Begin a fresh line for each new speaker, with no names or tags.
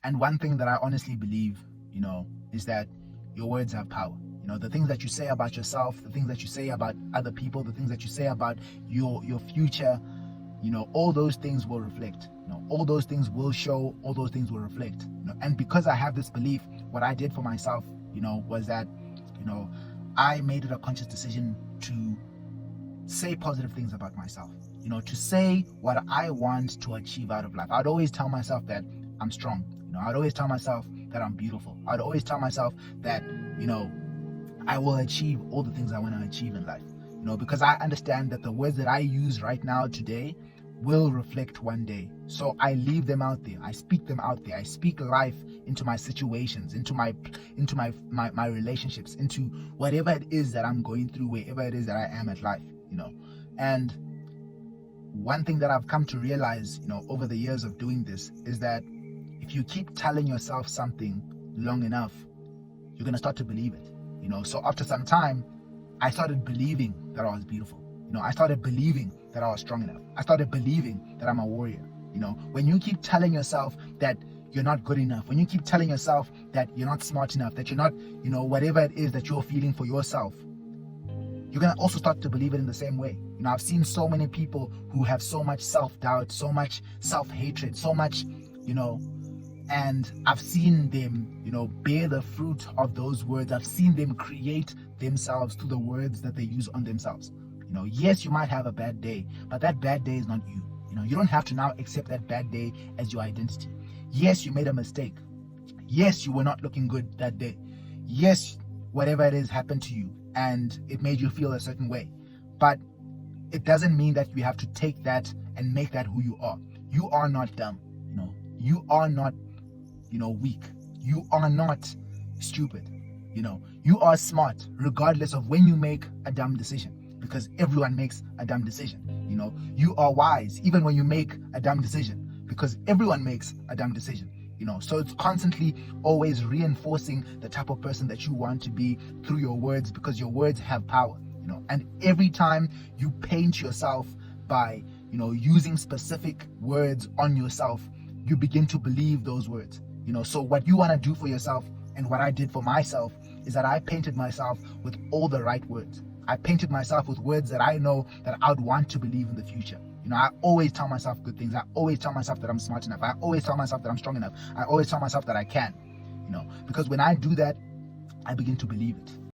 And one thing that I honestly believe, is that your words have power. The things that you say about yourself, the things that you say about other people, the things that you say about your future, all those things will reflect. All those things will show, all those things will reflect. And because I have this belief, what I did for myself, was that, I made it a conscious decision to say positive things about myself, to say what I want to achieve out of life. I'd always tell myself that I'm strong. I'd always tell myself that I'm beautiful. I'd always tell myself that, I will achieve all the things I want to achieve in life, because I understand that the words that I use right now today will reflect one day. So I leave them out there. I speak them out there. I speak life into my situations, into my relationships, into whatever it is that I'm going through, wherever it is that I am at life, And one thing that I've come to realize, over the years of doing this is that if you keep telling yourself something long enough, you're going to start to believe it. So after some time, I started believing that I was beautiful. I started believing that I was strong enough. I started believing that I'm a warrior. When you keep telling yourself that you're not good enough, when you keep telling yourself that you're not smart enough, that you're not, whatever it is that you're feeling for yourself, you're going to also start to believe it in the same way. I've seen so many people who have so much self-doubt, so much self-hatred, so much, and I've seen them, bear the fruit of those words. I've seen them create themselves through the words that they use on themselves. Yes, you might have a bad day, but that bad day is not you. You don't have to now accept that bad day as your identity. Yes, you made a mistake. Yes, you were not looking good that day. Yes, whatever it is happened to you and it made you feel a certain way. But it doesn't mean that you have to take that and make that who you are. You are not dumb. You are not, weak. You are not stupid. You are smart regardless of when you make a dumb decision, because everyone makes a dumb decision. You are wise even when you make a dumb decision, because everyone makes a dumb decision. So it's constantly always reinforcing the type of person that you want to be through your words, because your words have power. And every time you paint yourself by, using specific words on yourself, you begin to believe those words. So what you want to do for yourself, and what I did for myself, is that I painted myself with all the right words. I painted myself with words that I know that I would want to believe in the future. I always tell myself good things. I always tell myself that I'm smart enough. I always tell myself that I'm strong enough. I always tell myself that I can, because when I do that, I begin to believe it.